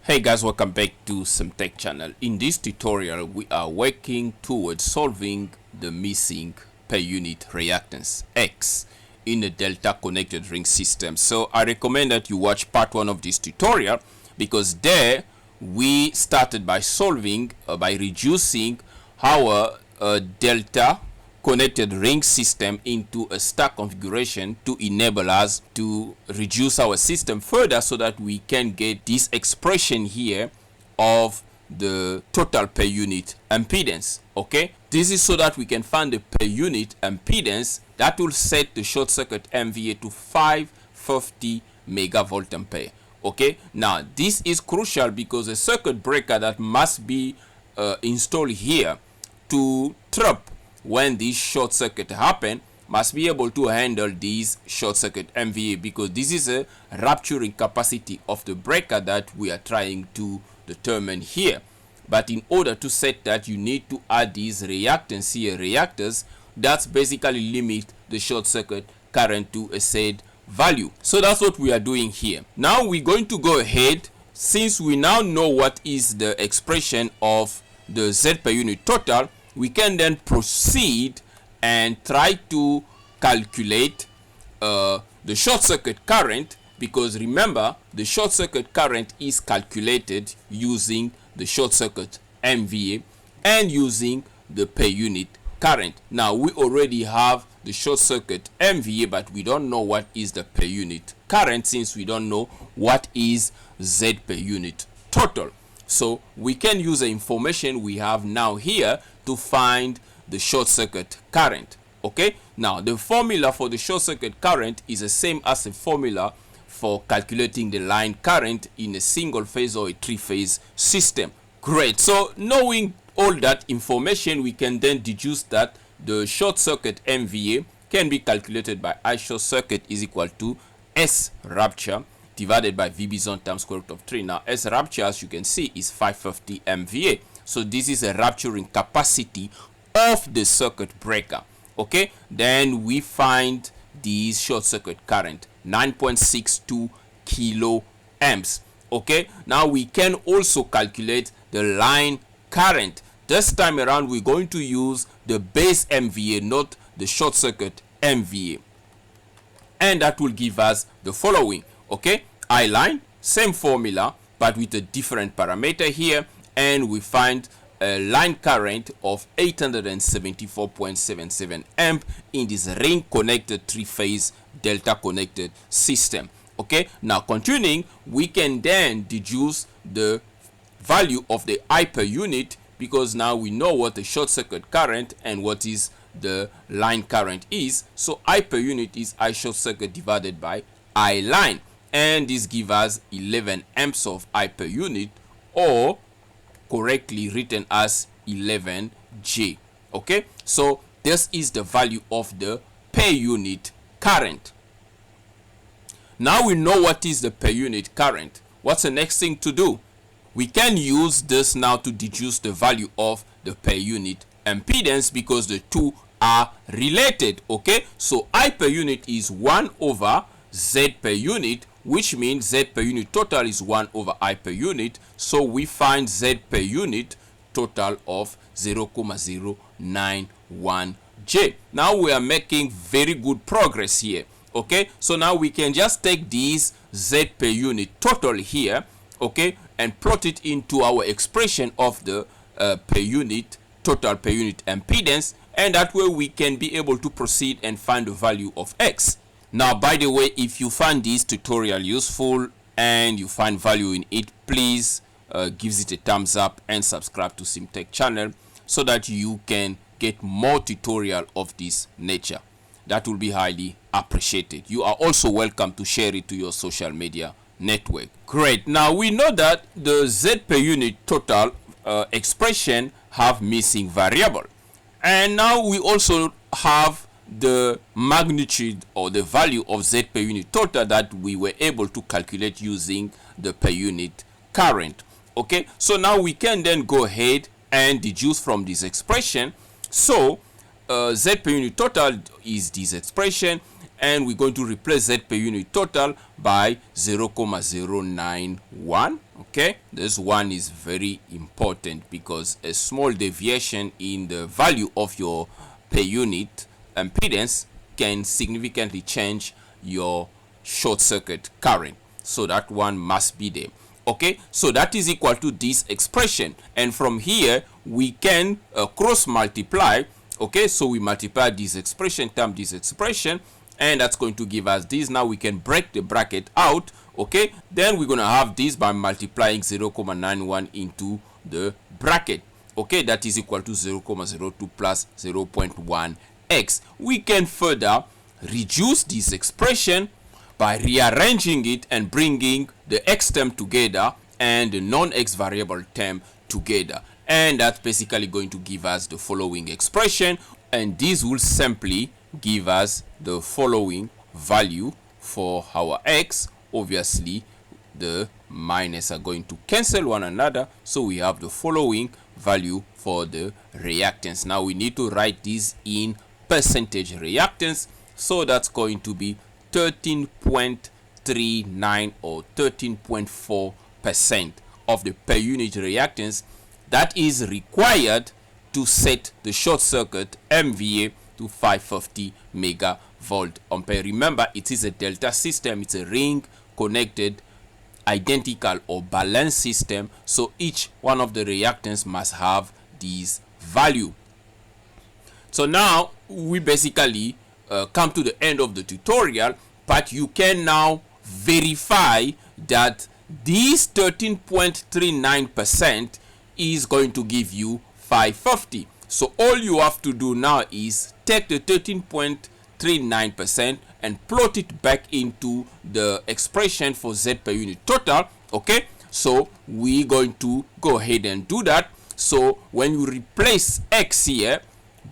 Hey guys, welcome back to CMTEQ channel. In this tutorial, we are working towards solving the missing per unit reactance X in a delta connected ring system. So I recommend that you watch part 1 of this tutorial, because there we started by solving by reducing our delta connected ring system into a stack configuration to enable us to reduce our system further so that we can get this expression here of the total per unit impedance. Okay, this is so that we can find the per unit impedance that will set the short circuit MVA to 550 megavolt ampere. Okay, now this is crucial because a circuit breaker that must be installed here to trap when this short circuit happen must be able to handle these short circuit MVA, because this is a rupturing capacity of the breaker that we are trying to determine here. But in order to set that, you need to add these reactance here, reactors, that's basically limit the short circuit current to a said value. So that's what we are doing here. Now we're going to go ahead, since we now know what is the expression of the Z per unit total, we can then proceed and try to calculate the short circuit current, because remember, the short circuit current is calculated using the short circuit MVA and using the per unit current. Now we already have the short circuit MVA, but we don't know what is the per unit current, since we don't know what is Z per unit total. So we can use the information we have now here to find the short circuit current. Okay, now the formula for the short circuit current is the same as the formula for calculating the line current in a single phase or a three-phase system. Great. So knowing all that information, we can then deduce that the short circuit MVA can be calculated by I short circuit is equal to S rupture divided by VB zone times square root of 3. Now S rupture, as you can see, is 550 MVA. So this is a rupturing capacity of the circuit breaker. Okay, then we find the short circuit current 9.62 kilo amps. Okay, now we can also calculate the line current. This time around we're going to use the base MVA, not the short circuit MVA, and that will give us the following. Okay, I line, same formula but with a different parameter here, and we find a line current of 874.77 amp in this ring connected three-phase delta connected system. Okay, now continuing, we can then deduce the value of the I per unit, because now we know what the short circuit current and what is the line current is. So I per unit is I short circuit divided by I line, and this gives us 11 amps of I per unit, or correctly written as 11J. Okay, so this is the value of the per unit current. Now we know what is the per unit current. What's the next thing to do? We can use this now to deduce the value of the per unit impedance, because the two are related. Okay, so I per unit is 1 over Z per unit, which means Z per unit total is 1 over I per unit. So we find Z per unit total of 0.091 J. Now we are making very good progress here. Okay, so now we can just take this Z per unit total here, okay, and plot it into our expression of the per unit total per unit impedance, and that way we can be able to proceed and find the value of X. Now, by the way, if you find this tutorial useful and you find value in it, please give it a thumbs up and subscribe to CMTEQ channel so that you can get more tutorial of this nature. That will be highly appreciated. You are also welcome to share it to your social media network. Great. Now we know that the Z per unit total expression have missing variable, and now we also have the magnitude or the value of Z per unit total that we were able to calculate using the per unit current. Okay, so now we can then go ahead and deduce from this expression. So Z per unit total is this expression, and we're going to replace Z per unit total by 0.091 Okay, this one is very important because a small deviation in the value of your per unit impedance can significantly change your short circuit current. So that one must be there. Okay, so that is equal to this expression, and from here we can cross multiply. Okay, so we multiply this expression times this expression, and that's going to give us this. Now we can break the bracket out. Okay, then we're gonna have this by multiplying 0.91 into the bracket. Okay, that is equal to 0.02 plus 0.1x. We can further reduce this expression by rearranging it and bringing the x term together and the non-x variable term together, and that's basically going to give us the following expression, and this will simply give us the following value for our x. Obviously the minus are going to cancel one another, so we have the following value for the reactance. Now we need to write this in percentage reactance, so that's going to be 13.39 or 13.4% of the per unit reactance that is required to set the short circuit MVA to 550 megavolt ampere. Remember, it is a delta system, it's a ring connected identical or balanced system, so each one of the reactants must have this value. So now we basically come to the end of the tutorial, but you can now verify that this 13.39% is going to give you 550. So all you have to do now is take the 13.39% and plot it back into the expression for Z per unit total. Okay, so we're going to go ahead and do that. So when you replace X here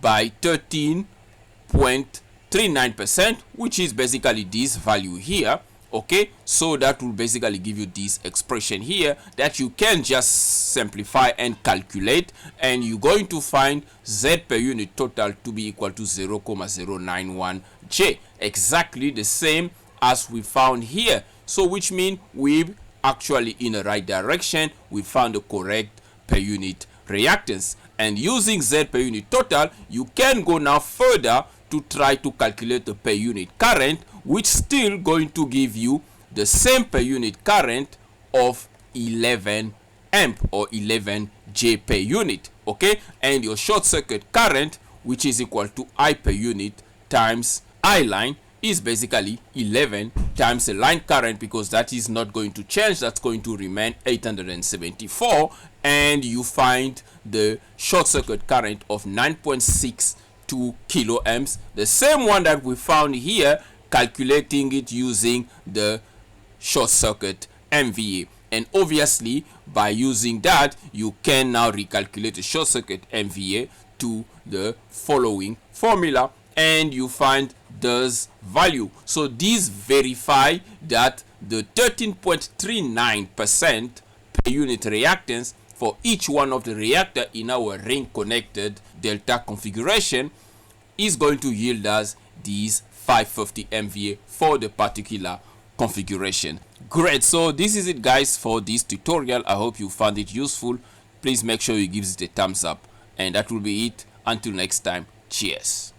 by 13.39%, which is basically this value here, okay, so that will basically give you this expression here that you can just simplify and calculate, and you're going to find Z per unit total to be equal to 0.091 J, exactly the same as we found here. So which means we're actually in the right direction. We found the correct per unit reactance, and using Z per unit total, you can go now further to try to calculate the per unit current, which still going to give you the same per unit current of 11 amp or 11 J per unit. Okay, and your short circuit current, which is equal to I per unit times I line, is basically 11 times the line current, because that is not going to change, that's going to remain 874, and you find the short circuit current of 9.62 kilo amps, the same one that we found here, calculating it using the short circuit MVA. And obviously by using that, you can now recalculate the short circuit MVA to the following formula, and you find this value. So these verify that the 13.39% per unit reactance for each one of the reactor in our ring connected delta configuration is going to yield us these 550 MVA for the particular configuration. Great, so this is it guys for this tutorial. I hope you found it useful. Please make sure you give it a thumbs up, and that will be it. Until next time, cheers.